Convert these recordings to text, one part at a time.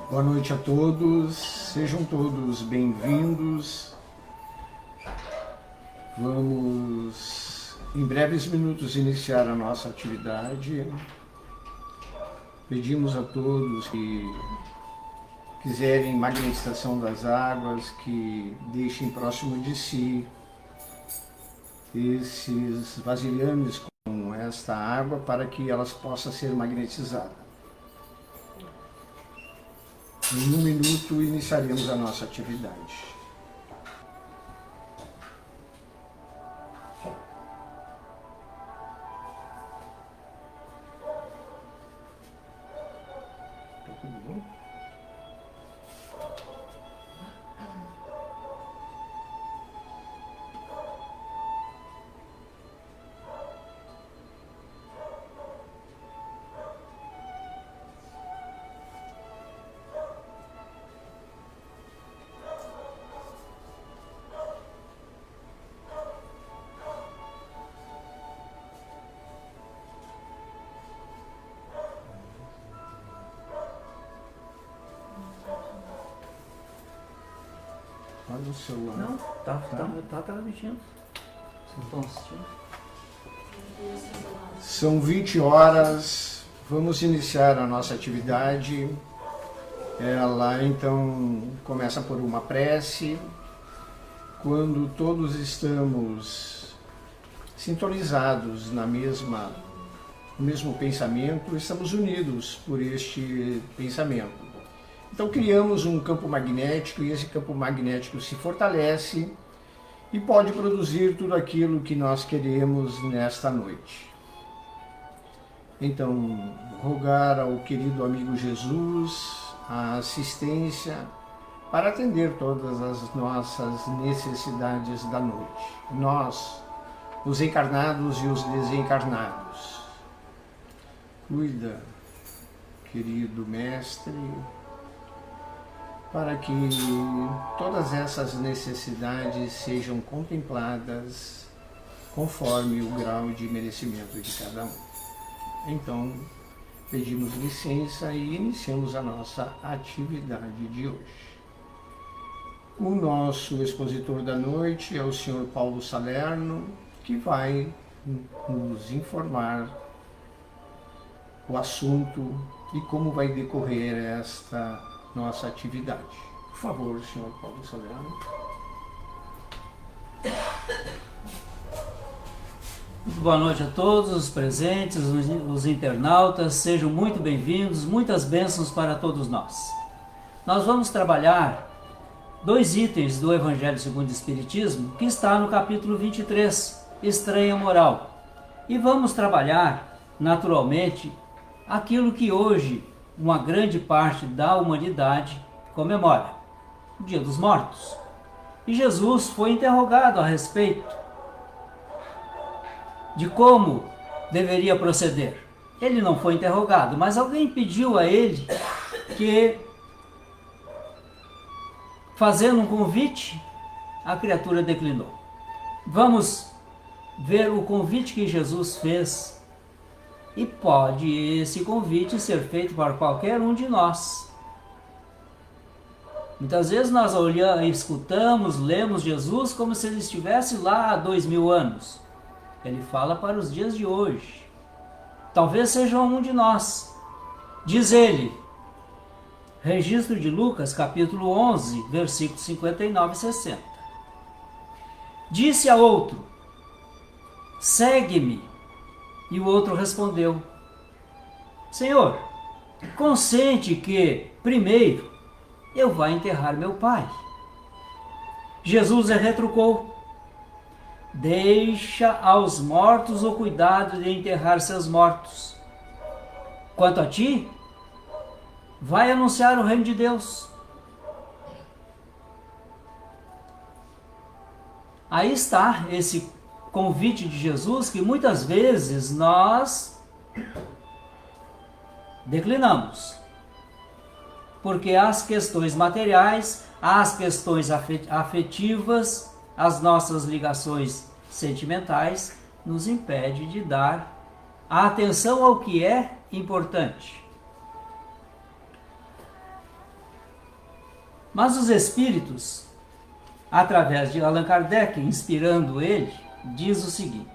Boa noite a todos, sejam todos bem-vindos. Vamos, em breves minutos, iniciar a nossa atividade. Pedimos a todos que quiserem magnetização das águas, que deixem próximo de si esses vasilhames com esta água para que elas possam ser magnetizadas. Em um minuto iniciaremos a nossa atividade. Tá tudo bom? Olha o celular. Não, tá transmitindo. Vocês estão assistindo? São 20 horas, vamos iniciar a nossa atividade. Ela então começa por uma prece. Quando todos estamos sintonizados no mesmo pensamento, estamos unidos por este pensamento. Então criamos um campo magnético e esse campo magnético se fortalece e pode produzir tudo aquilo que nós queremos nesta noite. Então, rogar ao querido amigo Jesus a assistência para atender todas as nossas necessidades da noite. Nós, os encarnados e os desencarnados. Cuida, querido Mestre, para que todas essas necessidades sejam contempladas conforme o grau de merecimento de cada um. Então, pedimos licença e iniciamos a nossa atividade de hoje. O nosso expositor da noite é o Sr. Paulo Salerno, que vai nos informar o assunto e como vai decorrer esta nossa atividade. Por favor, Sr. Paulo Salerno. Muito boa noite a todos os presentes, os internautas, sejam muito bem-vindos, muitas bênçãos para todos nós. Nós vamos trabalhar 2 itens do Evangelho segundo o Espiritismo, que está no capítulo 23, Estranha Moral. E vamos trabalhar, naturalmente, aquilo que hoje uma grande parte da humanidade comemora, o Dia dos Mortos. E Jesus foi interrogado a respeito de como deveria proceder. Ele não foi interrogado, mas alguém pediu a ele que, fazendo um convite, a criatura declinou. Vamos ver o convite que Jesus fez. E pode esse convite ser feito para qualquer um de nós. Muitas vezes nós olhamos, escutamos, lemos Jesus como se ele estivesse lá há 2000 anos. Ele fala para os dias de hoje. Talvez seja um de nós. Diz ele, registro de Lucas, capítulo 11, versículos 59 e 60. Disse a outro, segue-me. E o outro respondeu, Senhor, consente que, primeiro, eu vá enterrar meu pai. Jesus lhe retrucou, deixa aos mortos o cuidado de enterrar seus mortos. Quanto a ti, vai anunciar o reino de Deus. Aí está esse convite de Jesus que muitas vezes nós declinamos. Porque as questões materiais, as questões afetivas, as nossas ligações sentimentais nos impedem de dar a atenção ao que é importante. Mas os espíritos, através de Allan Kardec, inspirando ele, diz o seguinte: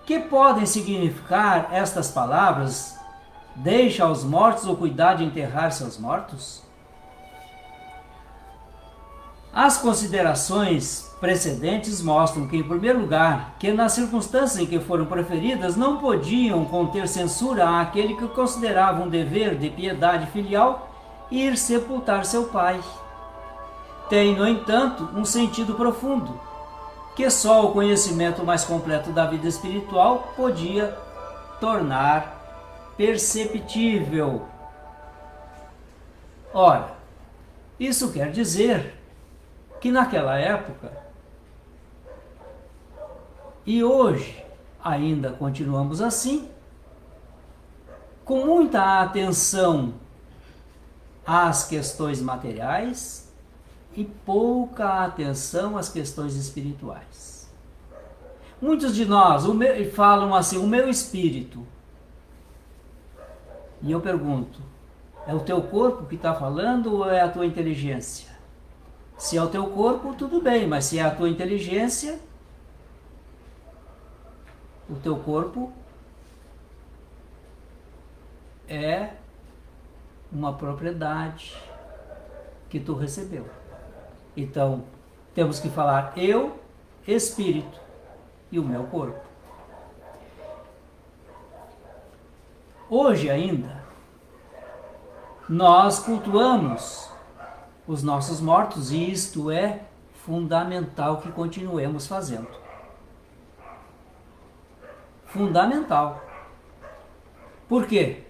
que podem significar estas palavras? Deixa aos mortos o cuidar de enterrar seus mortos? As considerações precedentes mostram que, em primeiro lugar, que nas circunstâncias em que foram proferidas não podiam conter censura àquele que considerava um dever de piedade filial ir sepultar seu pai. Tem, no entanto, um sentido profundo, que só o conhecimento mais completo da vida espiritual podia tornar perceptível. Ora, isso quer dizer que naquela época, e hoje ainda continuamos assim, com muita atenção às questões materiais e pouca atenção às questões espirituais. Muitos de nós falam assim, o meu espírito. E eu pergunto, é o teu corpo que está falando ou é a tua inteligência? Se é o teu corpo, tudo bem, mas se é a tua inteligência, o teu corpo é uma propriedade que tu recebeu. Então, temos que falar eu, espírito, e o meu corpo. Hoje ainda, nós cultuamos os nossos mortos e isto é fundamental que continuemos fazendo. Fundamental. Por quê?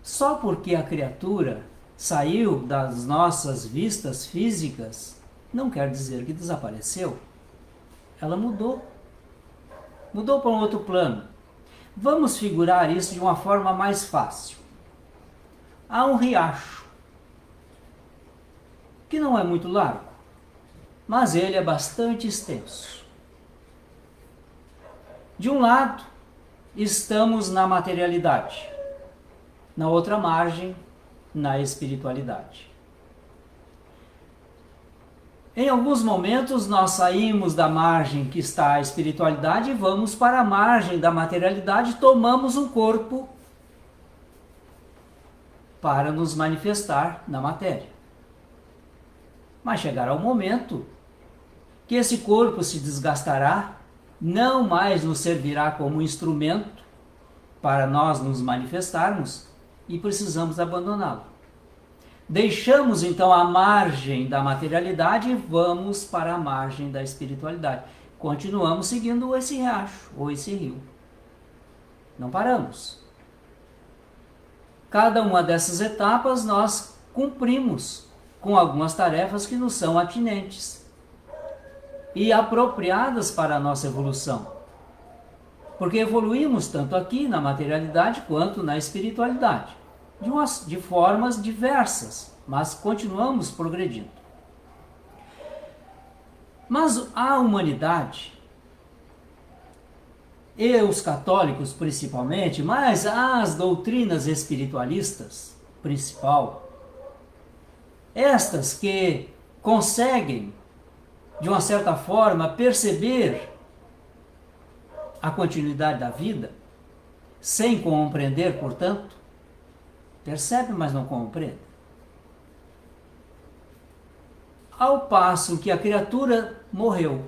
Só porque a criatura saiu das nossas vistas físicas, não quer dizer que desapareceu. Ela mudou. Mudou para um outro plano. Vamos figurar isso de uma forma mais fácil. Há um riacho, que não é muito largo, mas ele é bastante extenso. De um lado, estamos na materialidade, na outra margem, na espiritualidade. Em alguns momentos nós saímos da margem que está a espiritualidade e vamos para a margem da materialidade, tomamos um corpo para nos manifestar na matéria. Mas chegará um momento que esse corpo se desgastará, não mais nos servirá como instrumento para nós nos manifestarmos e precisamos abandoná-lo. Deixamos então a margem da materialidade e vamos para a margem da espiritualidade. Continuamos seguindo esse riacho ou esse rio. Não paramos. Cada uma dessas etapas nós cumprimos com algumas tarefas que nos são atinentes e apropriadas para a nossa evolução. Porque evoluímos tanto aqui na materialidade quanto na espiritualidade, de formas diversas, mas continuamos progredindo. Mas a humanidade, e os católicos principalmente, mas as doutrinas espiritualistas, principal, estas que conseguem, de uma certa forma, perceber a continuidade da vida, sem compreender, portanto, percebe, mas não compreende. Ao passo que a criatura morreu,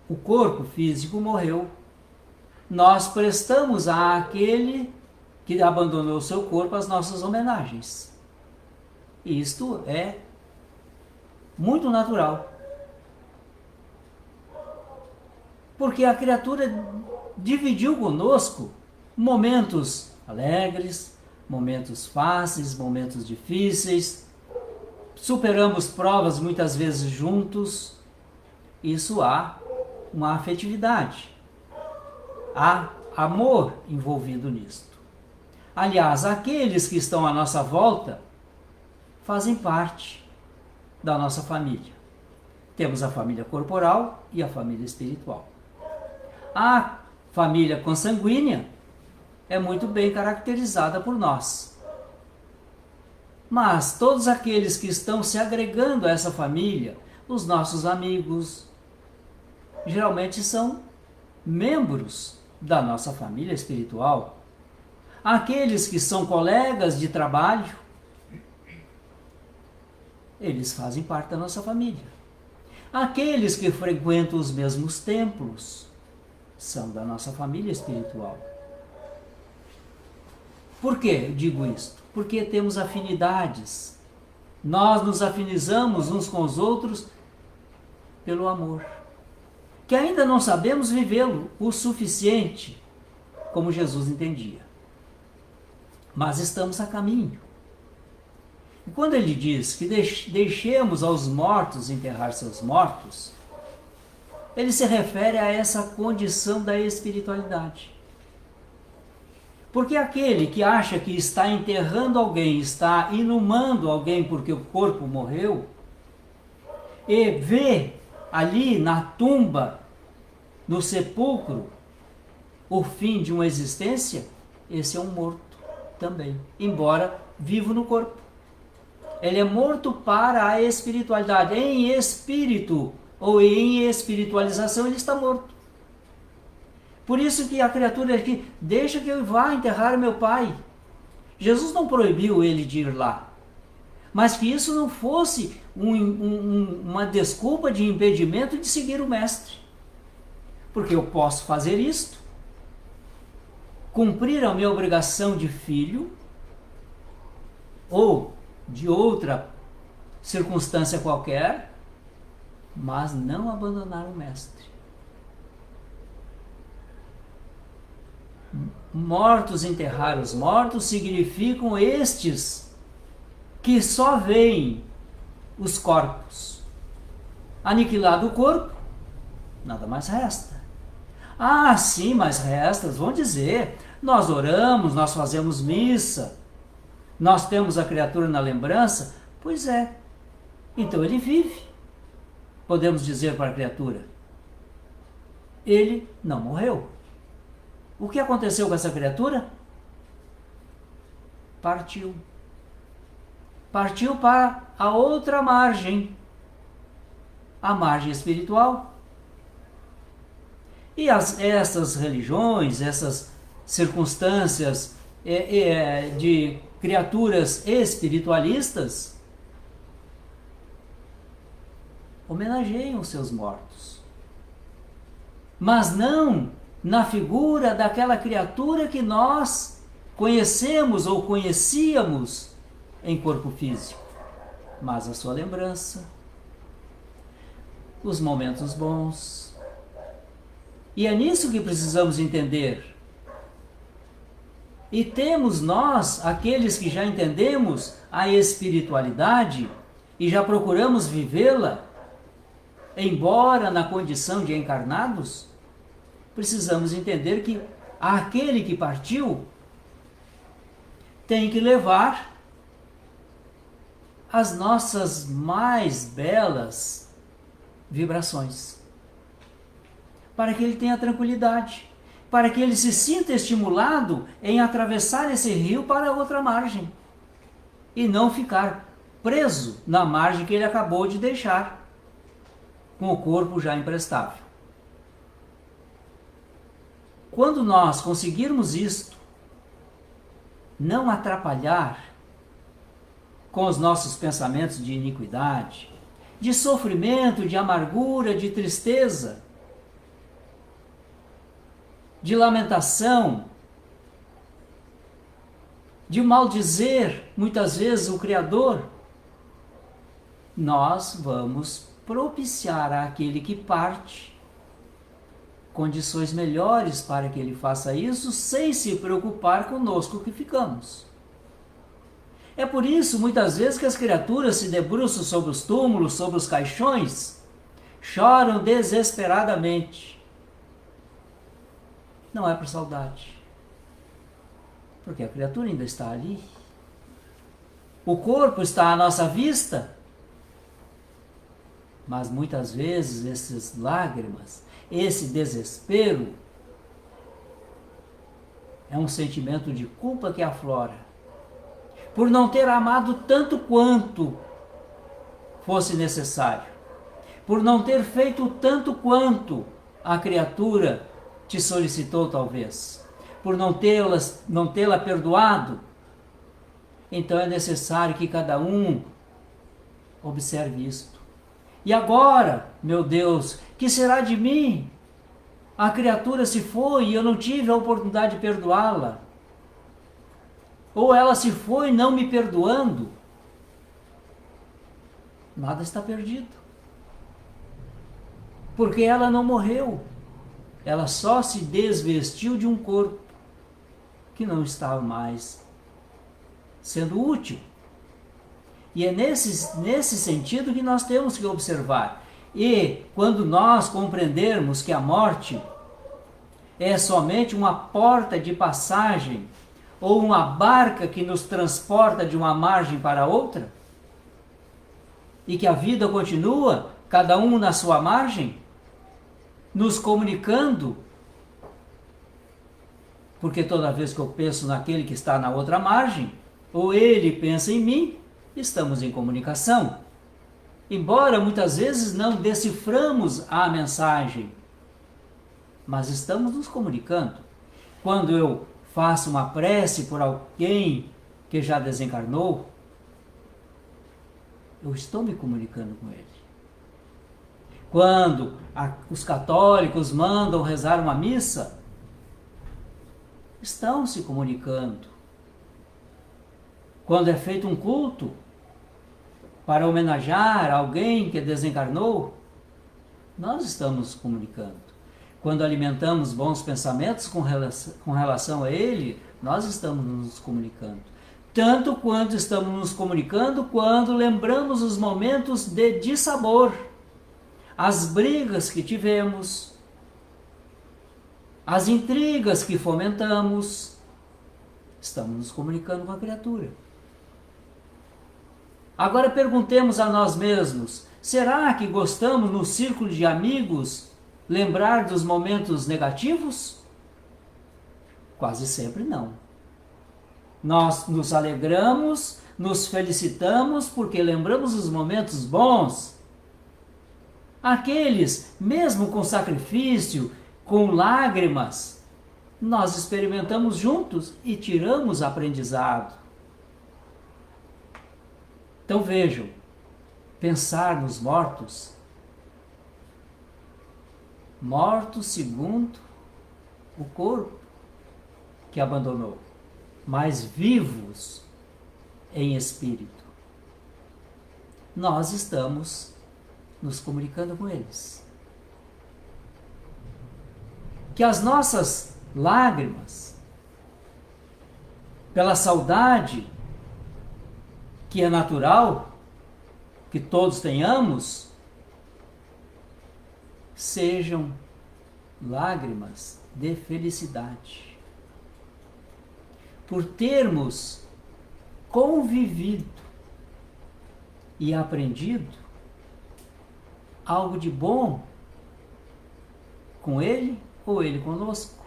o corpo físico morreu, nós prestamos àquele que abandonou o seu corpo as nossas homenagens. Isto é muito natural. Porque a criatura dividiu conosco momentos alegres, momentos fáceis, momentos difíceis. Superamos provas muitas vezes juntos. Isso há uma afetividade. Há amor envolvido nisto. Aliás, aqueles que estão à nossa volta fazem parte da nossa família. Temos a família corporal e a família espiritual. A família consanguínea é muito bem caracterizada por nós. Mas todos aqueles que estão se agregando a essa família, os nossos amigos, geralmente são membros da nossa família espiritual. Aqueles que são colegas de trabalho, eles fazem parte da nossa família. Aqueles que frequentam os mesmos templos são da nossa família espiritual. Por que digo isto? Porque temos afinidades. Nós nos afinizamos uns com os outros pelo amor, que ainda não sabemos vivê-lo o suficiente como Jesus entendia. Mas estamos a caminho. E quando ele diz que deixemos aos mortos enterrar seus mortos, ele se refere a essa condição da espiritualidade. Porque aquele que acha que está enterrando alguém, está inumando alguém porque o corpo morreu, e vê ali na tumba, no sepulcro, o fim de uma existência, esse é um morto também, embora vivo no corpo. Ele é morto para a espiritualidade. Em espírito ou em espiritualização ele está morto. Por isso que a criatura aqui, deixa que eu vá enterrar meu pai. Jesus não proibiu ele de ir lá. Mas que isso não fosse uma desculpa de impedimento de seguir o mestre. Porque eu posso fazer isto, cumprir a minha obrigação de filho, ou de outra circunstância qualquer, mas não abandonar o mestre. Mortos enterrar os mortos significam estes que só veem os corpos. Aniquilado o corpo, nada mais resta. Ah, sim, mas restas, vão dizer, nós oramos, nós fazemos missa, nós temos a criatura na lembrança. Pois é, então ele vive. Podemos dizer para a criatura, ele não morreu. O que aconteceu com essa criatura? Partiu. Partiu para a outra margem, a margem espiritual. E essas religiões, essas circunstâncias de criaturas espiritualistas homenageiam seus mortos, mas não na figura daquela criatura que nós conhecemos ou conhecíamos em corpo físico, mas a sua lembrança, os momentos bons. E é nisso que precisamos entender. E temos nós, aqueles que já entendemos a espiritualidade e já procuramos vivê-la, embora na condição de encarnados, precisamos entender que aquele que partiu tem que levar as nossas mais belas vibrações, para que ele tenha tranquilidade, para que ele se sinta estimulado em atravessar esse rio para outra margem e não ficar preso na margem que ele acabou de deixar, com o corpo já imprestável. Quando nós conseguirmos isto, não atrapalhar com os nossos pensamentos de iniquidade, de sofrimento, de amargura, de tristeza, de lamentação, de maldizer muitas vezes o Criador, nós vamos propiciar àquele que parte condições melhores para que ele faça isso, sem se preocupar conosco que ficamos. É por isso, muitas vezes, que as criaturas se debruçam sobre os túmulos, sobre os caixões, choram desesperadamente. Não é por saudade, porque a criatura ainda está ali. O corpo está à nossa vista, mas muitas vezes essas lágrimas, esse desespero, é um sentimento de culpa que aflora. por não ter amado tanto quanto fosse necessário, por não ter feito tanto quanto a criatura te solicitou talvez, por não tê-la perdoado. Então é necessário que cada um observe isto. E agora, meu Deus, que será de mim? A criatura se foi e eu não tive a oportunidade de perdoá-la. Ou ela se foi não me perdoando. Nada está perdido. Porque ela não morreu. Ela só se desvestiu de um corpo que não estava mais sendo útil. E é nesse sentido que nós temos que observar. E quando nós compreendermos que a morte é somente uma porta de passagem ou uma barca que nos transporta de uma margem para outra, e que a vida continua, cada um na sua margem, nos comunicando, porque toda vez que eu penso naquele que está na outra margem, ou ele pensa em mim, estamos em comunicação. Embora muitas vezes não deciframos a mensagem, mas estamos nos comunicando. Quando eu faço uma prece por alguém que já desencarnou, eu estou me comunicando com ele. Quando os católicos mandam rezar uma missa, estão se comunicando. Quando é feito um culto para homenagear alguém que desencarnou, nós estamos nos comunicando. Quando alimentamos bons pensamentos com relação a ele, nós estamos nos comunicando. Tanto quanto estamos nos comunicando quando lembramos os momentos de dissabor, as brigas que tivemos, as intrigas que fomentamos, estamos nos comunicando com a criatura. Agora perguntemos a nós mesmos, será que gostamos no círculo de amigos lembrar dos momentos negativos? Quase sempre não. Nós nos alegramos, nos felicitamos porque lembramos os momentos bons. Aqueles, mesmo com sacrifício, com lágrimas, nós experimentamos juntos e tiramos aprendizado. Então vejam, pensar nos mortos, mortos segundo o corpo que abandonou, mas vivos em espírito. Nós estamos nos comunicando com eles. Que as nossas lágrimas, pela saudade, que é natural, que todos tenhamos, sejam lágrimas de felicidade. Por termos convivido e aprendido algo de bom com ele ou ele conosco.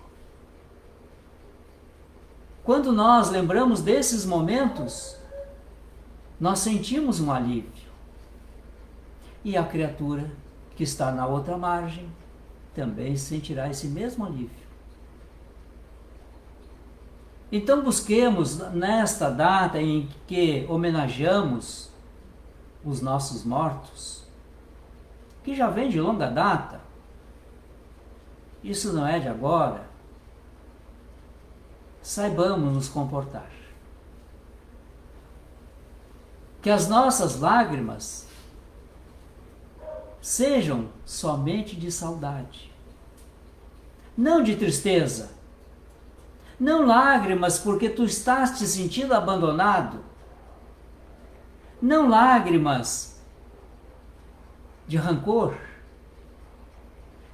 Quando nós lembramos desses momentos, nós sentimos um alívio. E a criatura que está na outra margem também sentirá esse mesmo alívio. Então busquemos nesta data em que homenageamos os nossos mortos, que já vem de longa data, isso não é de agora, saibamos nos comportar. Que as nossas lágrimas sejam somente de saudade, não de tristeza, não lágrimas porque tu estás te sentindo abandonado, não lágrimas de rancor,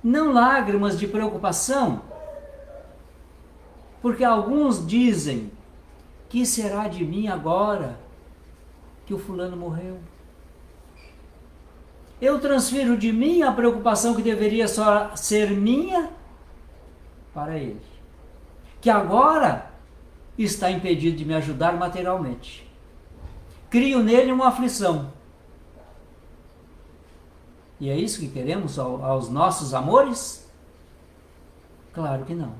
não lágrimas de preocupação, porque alguns dizem, que será de mim agora que o fulano morreu? Eu transfiro de mim a preocupação que deveria só ser minha para ele, que agora está impedido de me ajudar materialmente. crio nele uma aflição. E é isso que queremos aos nossos amores? Claro que não.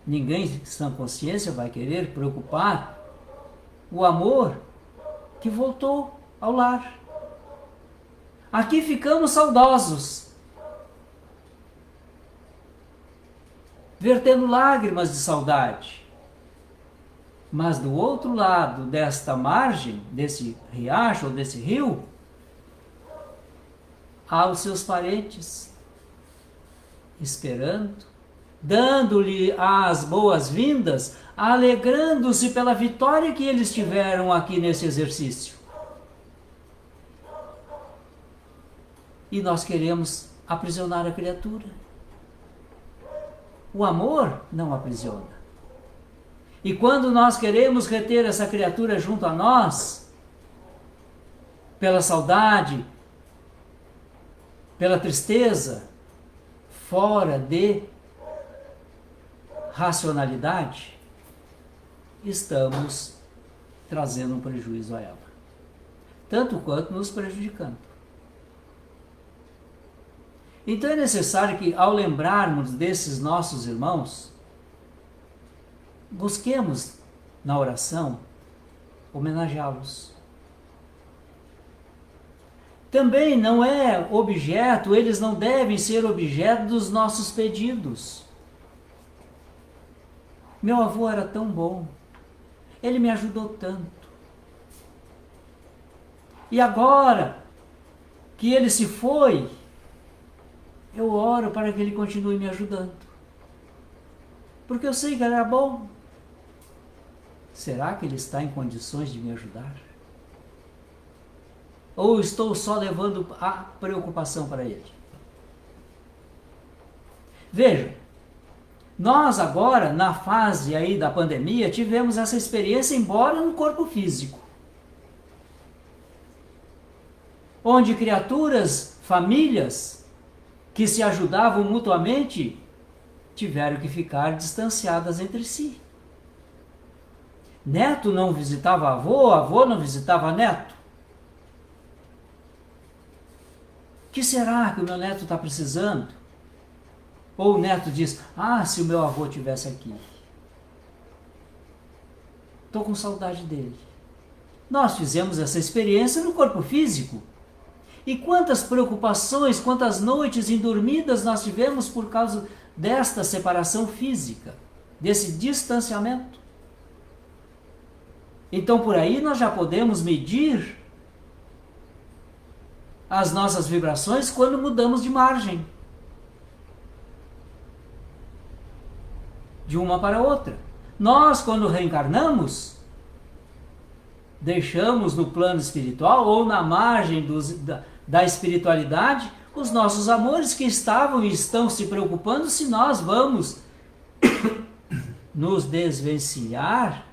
Ninguém em sã consciência vai querer preocupar o amor que voltou ao lar. Aqui ficamos saudosos, vertendo lágrimas de saudade. Mas do outro lado desta margem, desse riacho ou desse rio, há os seus parentes esperando, dando-lhe as boas-vindas, alegrando-se pela vitória que eles tiveram aqui nesse exercício. E nós queremos aprisionar a criatura. O amor não aprisiona. E quando nós queremos reter essa criatura junto a nós, pela saudade, pela tristeza, fora de racionalidade, estamos trazendo um prejuízo a ela, tanto quanto nos prejudicando. Então é necessário que, ao lembrarmos desses nossos irmãos, busquemos na oração homenageá-los. Também não é objeto, eles não devem ser objeto dos nossos pedidos. Meu avô era tão bom, ele me ajudou tanto. E agora que ele se foi, eu oro para que ele continue me ajudando. Porque eu sei que ele era bom. Será que ele está em condições de me ajudar? Ou estou só levando a preocupação para ele? Veja, nós agora, na fase aí da pandemia, tivemos essa experiência, embora no corpo físico. Onde criaturas, famílias, que se ajudavam mutuamente, tiveram que ficar distanciadas entre si. Neto não visitava avô, avô não visitava neto. O que será que o meu neto está precisando? Ou o neto diz, se o meu avô estivesse aqui. Estou com saudade dele. Nós fizemos essa experiência no corpo físico. E quantas preocupações, quantas noites indormidas nós tivemos por causa desta separação física, desse distanciamento. Então por aí nós já podemos medir as nossas vibrações quando mudamos de margem, de uma para outra. Nós, quando reencarnamos, deixamos no plano espiritual ou na margem da espiritualidade os nossos amores que estavam e estão se preocupando se nós vamos nos desvencilhar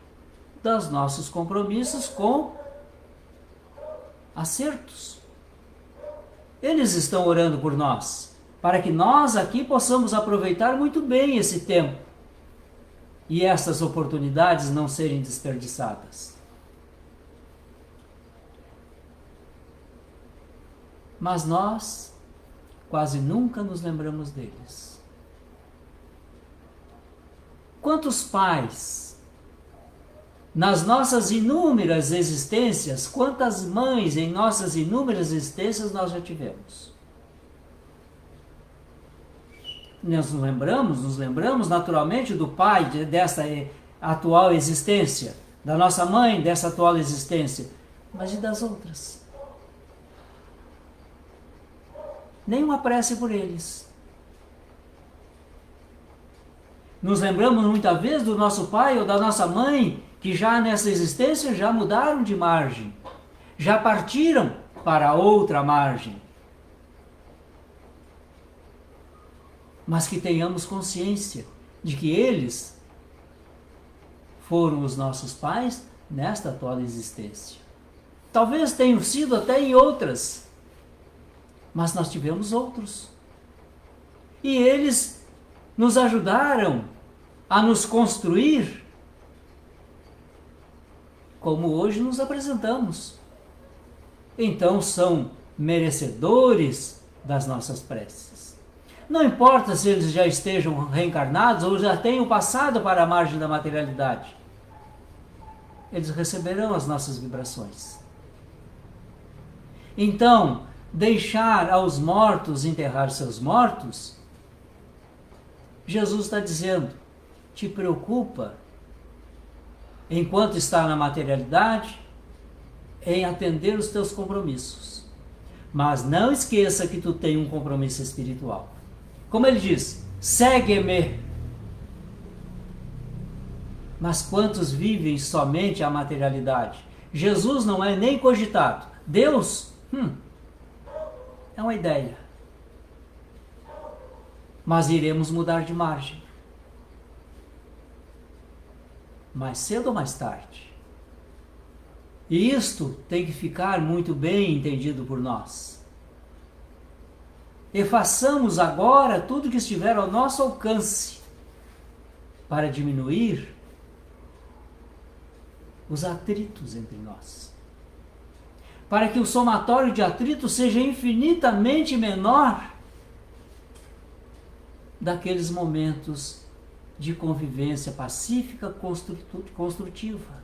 dos nossos compromissos com acertos. Eles estão orando por nós, para que nós aqui possamos aproveitar muito bem esse tempo e essas oportunidades não serem desperdiçadas. Mas nós quase nunca nos lembramos deles. Quantos pais, nas nossas inúmeras existências, quantas mães em nossas inúmeras existências nós já tivemos? Nós nos lembramos naturalmente do pai dessa atual existência, da nossa mãe dessa atual existência, mas e das outras? Nenhuma prece por eles. Nos lembramos muitas vezes do nosso pai ou da nossa mãe, que já nessa existência já mudaram de margem, já partiram para outra margem. Mas que tenhamos consciência de que eles foram os nossos pais nesta atual existência. Talvez tenham sido até em outras, mas nós tivemos outros. E eles nos ajudaram a nos construir como hoje nos apresentamos. Então são merecedores das nossas preces. Não importa se eles já estejam reencarnados ou já tenham passado para a margem da materialidade. Eles receberão as nossas vibrações. Então, deixar aos mortos enterrar seus mortos, Jesus está dizendo, te preocupa, enquanto está na materialidade, em atender os teus compromissos. Mas não esqueça que tu tem um compromisso espiritual. Como ele diz, segue-me. Mas quantos vivem somente a materialidade? Jesus não é nem cogitado. Deus, é uma ideia. Mas iremos mudar de margem. Mais cedo ou mais tarde. E isto tem que ficar muito bem entendido por nós. E façamos agora tudo que estiver ao nosso alcance para diminuir os atritos entre nós. Para que o somatório de atritos seja infinitamente menor daqueles momentos de convivência pacífica, construtiva.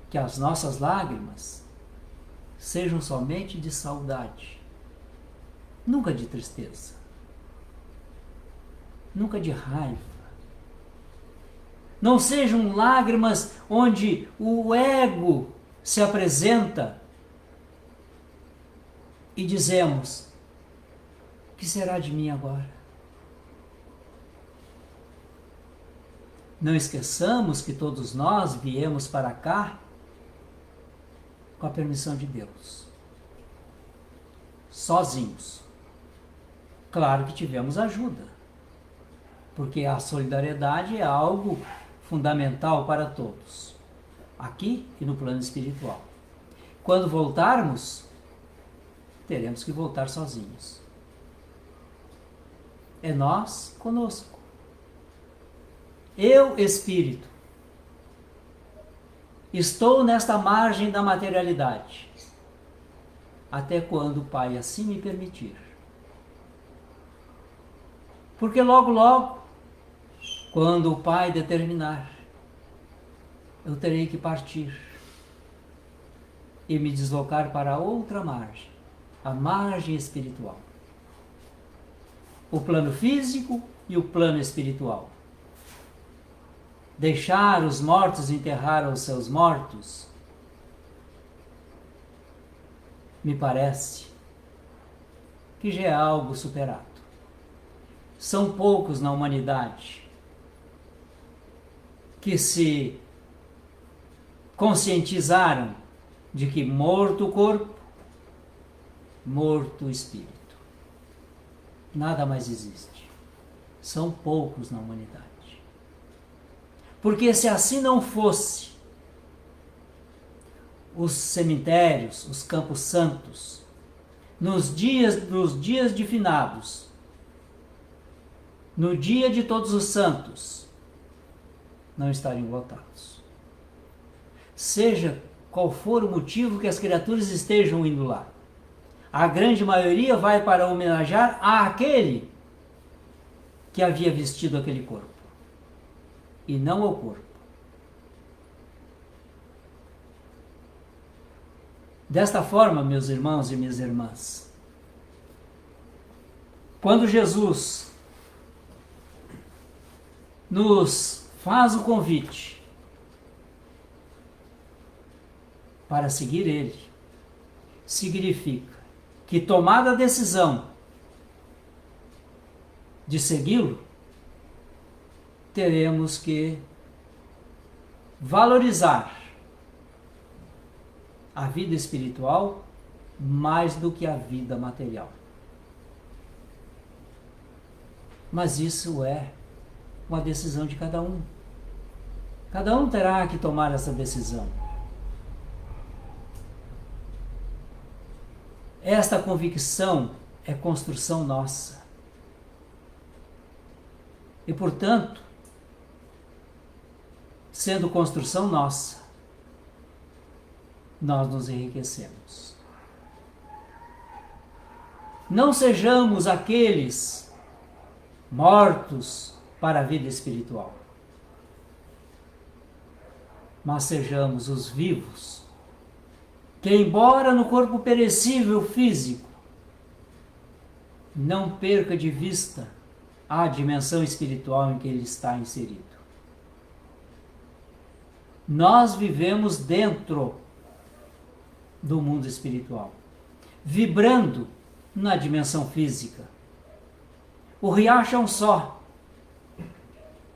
Que as nossas lágrimas sejam somente de saudade, nunca de tristeza, nunca de raiva. Não sejam lágrimas onde o ego se apresenta e dizemos, o que será de mim agora? Não esqueçamos que todos nós viemos para cá com a permissão de Deus. Sozinhos. Claro que tivemos ajuda, porque a solidariedade é algo fundamental para todos, aqui e no plano espiritual. Quando voltarmos, teremos que voltar sozinhos. É nós conosco. Eu, espírito, estou nesta margem da materialidade, até quando o Pai assim me permitir. Porque logo, logo, quando o Pai determinar, eu terei que partir e me deslocar para outra margem, a margem espiritual. O plano físico e o plano espiritual. Deixar os mortos enterrar os seus mortos, me parece que já é algo superado. São poucos na humanidade que se conscientizaram de que morto o corpo, morto o espírito. Nada mais existe. São poucos na humanidade. Porque se assim não fosse, os cemitérios, os campos santos, nos dias de finados, no dia de todos os santos, não estariam lotados. Seja qual for o motivo que as criaturas estejam indo lá, a grande maioria vai para homenagear àquele que havia vestido aquele corpo, e não ao corpo. Desta forma, meus irmãos e minhas irmãs, quando Jesus nos faz o convite para seguir Ele, significa que, tomada a decisão de segui-lo, teremos que valorizar a vida espiritual mais do que a vida material. Mas isso é uma decisão de cada um. Cada um terá que tomar essa decisão. Esta convicção é construção nossa. E, portanto, sendo construção nossa, nós nos enriquecemos. Não sejamos aqueles mortos para a vida espiritual, mas sejamos os vivos, que embora no corpo perecível físico, não perca de vista a dimensão espiritual em que ele está inserido. Nós vivemos dentro do mundo espiritual, vibrando na dimensão física. O riacho é um só,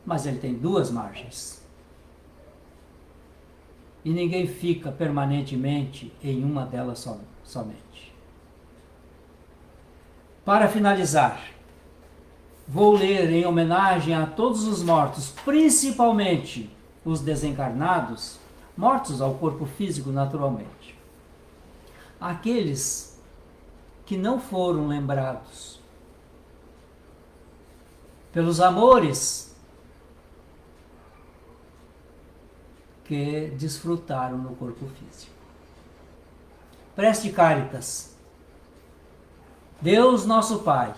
mas ele tem duas margens. E ninguém fica permanentemente em uma delas somente. Para finalizar, vou ler em homenagem a todos os mortos, principalmente os desencarnados, mortos ao corpo físico naturalmente. Aqueles que não foram lembrados pelos amores que desfrutaram no corpo físico. Preste Cáritas. Deus nosso Pai,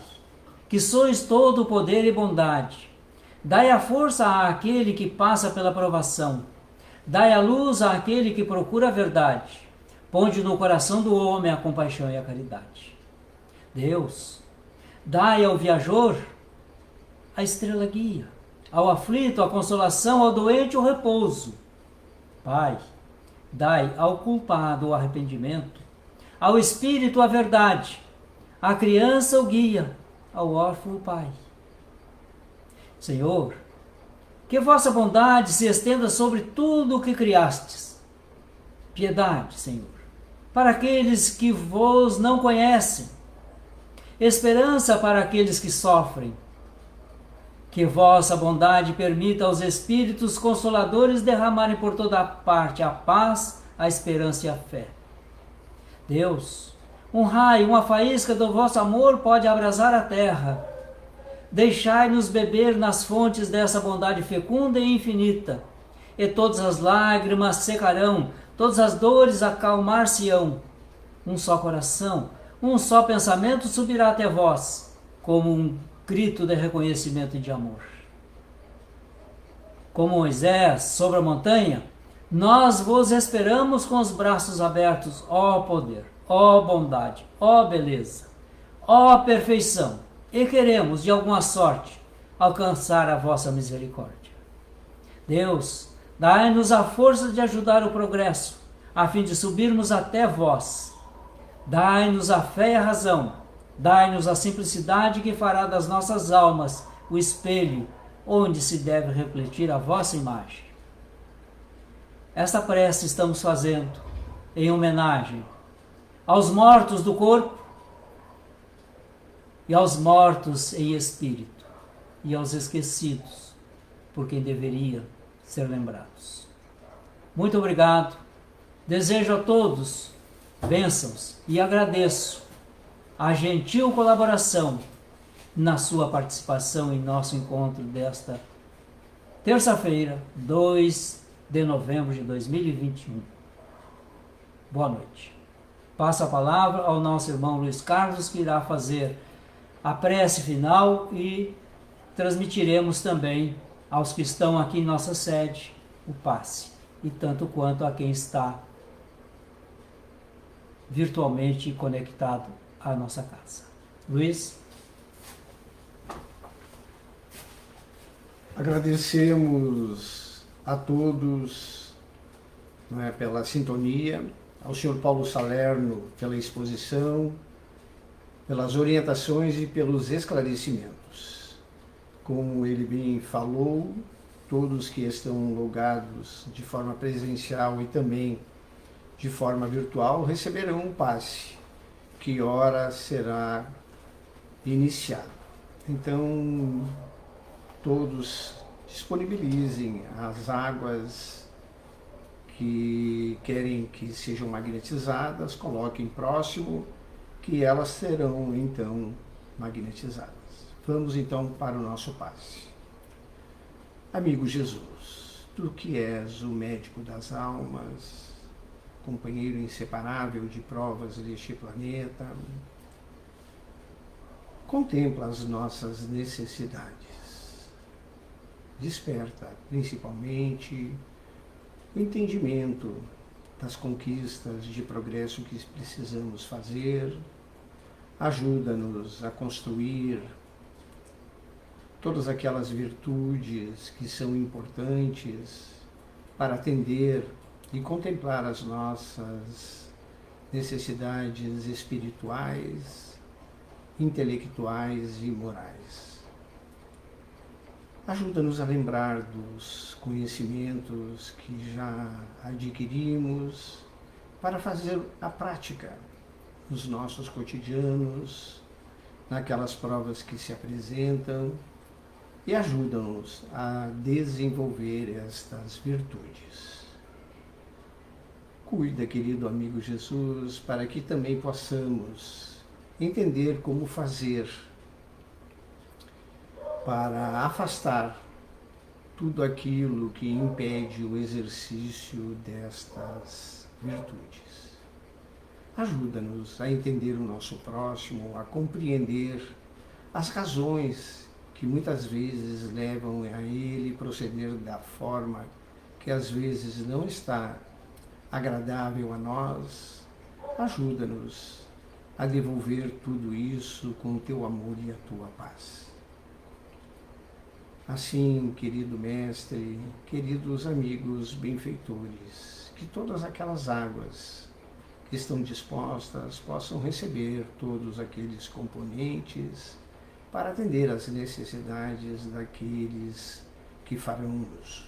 que sois todo poder e bondade, dai a força àquele que passa pela provação, dai a luz àquele que procura a verdade, ponde no coração do homem a compaixão e a caridade. Deus, dai ao viajor a estrela guia, ao aflito a consolação, ao doente o repouso. Pai, dai ao culpado o arrependimento, ao espírito a verdade, à criança o guia, ao órfão o pai. Senhor, que vossa bondade se estenda sobre tudo o que criastes. Piedade, Senhor, para aqueles que vos não conhecem. Esperança para aqueles que sofrem. Que vossa bondade permita aos Espíritos Consoladores derramarem por toda a parte a paz, a esperança e a fé. Deus, um raio, uma faísca do vosso amor pode abrasar a terra. Deixai-nos beber nas fontes dessa bondade fecunda e infinita, e todas as lágrimas secarão, todas as dores acalmar-se-ão. Um só coração, um só pensamento subirá até vós, como um grito de reconhecimento e de amor. Como Moisés sobre a montanha, nós vos esperamos com os braços abertos, ó poder, ó bondade, ó beleza, ó perfeição, e queremos, de alguma sorte, alcançar a vossa misericórdia. Deus, dai-nos a força de ajudar o progresso, a fim de subirmos até vós. Dai-nos a fé e a razão, dai-nos a simplicidade que fará das nossas almas o espelho onde se deve refletir a vossa imagem. Esta prece estamos fazendo em homenagem aos mortos do corpo e aos mortos em espírito e aos esquecidos por quem deveria ser lembrados. Muito obrigado. Desejo a todos bênçãos e agradeço a gentil colaboração na sua participação em nosso encontro desta terça-feira, 2 de novembro de 2021. Boa noite. Passo a palavra ao nosso irmão Luiz Carlos, que irá fazer a prece final e transmitiremos também aos que estão aqui em nossa sede o passe, e tanto quanto a quem está virtualmente conectado à nossa casa. Luiz? Agradecemos a todos, pela sintonia, ao senhor Paulo Salerno pela exposição, pelas orientações e pelos esclarecimentos. Como ele bem falou, todos que estão logados de forma presencial e também de forma virtual receberão um passe, que hora será iniciado. Então, todos disponibilizem as águas que querem que sejam magnetizadas, coloquem próximo, que elas serão então magnetizadas. Vamos então para o nosso passe. Amigo Jesus, Tu que és o médico das almas, companheiro inseparável de provas deste planeta, contempla as nossas necessidades. Desperta, principalmente, o entendimento das conquistas de progresso que precisamos fazer. Ajuda-nos a construir todas aquelas virtudes que são importantes para atender e contemplar as nossas necessidades espirituais, intelectuais e morais. Ajuda-nos a lembrar dos conhecimentos que já adquirimos para fazer a prática nos nossos cotidianos, naquelas provas que se apresentam, e ajuda-nos a desenvolver estas virtudes. Cuida, querido amigo Jesus, para que também possamos entender como fazer para afastar tudo aquilo que impede o exercício destas virtudes. Ajuda-nos a entender o nosso próximo, a compreender as razões que muitas vezes levam a ele proceder da forma que às vezes não está agradável a nós. Ajuda-nos a devolver tudo isso com o teu amor e a tua paz. Assim, querido Mestre, queridos amigos benfeitores, que todas aquelas águas que estão dispostas possam receber todos aqueles componentes para atender às necessidades daqueles que farão uso.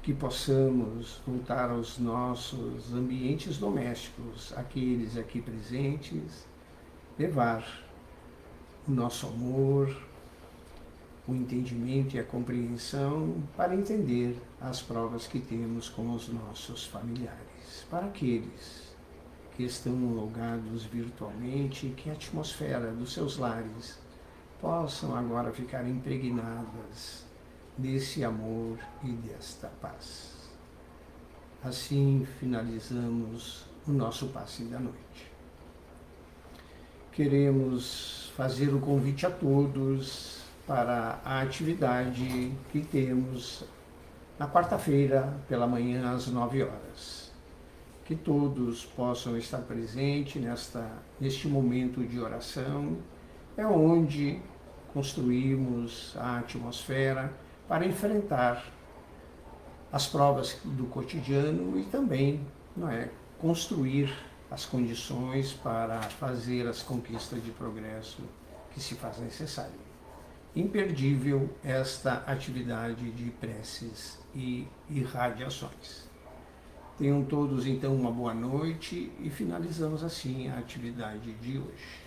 Que possamos voltar aos nossos ambientes domésticos, aqueles aqui presentes, levar o nosso amor, o entendimento e a compreensão para entender as provas que temos com os nossos familiares. Para aqueles que estão logados virtualmente, que a atmosfera dos seus lares possam agora ficar impregnadas desse amor e desta paz. Assim finalizamos o nosso passe da noite. Queremos fazer o convite a todos para a atividade que temos na quarta-feira pela manhã às 9 horas. Que todos possam estar presentes neste momento de oração, é onde construímos a atmosfera para enfrentar as provas do cotidiano e também, construir as condições para fazer as conquistas de progresso que se faz necessário. Imperdível esta atividade de preces e irradiações. Tenham todos então uma boa noite e finalizamos assim a atividade de hoje.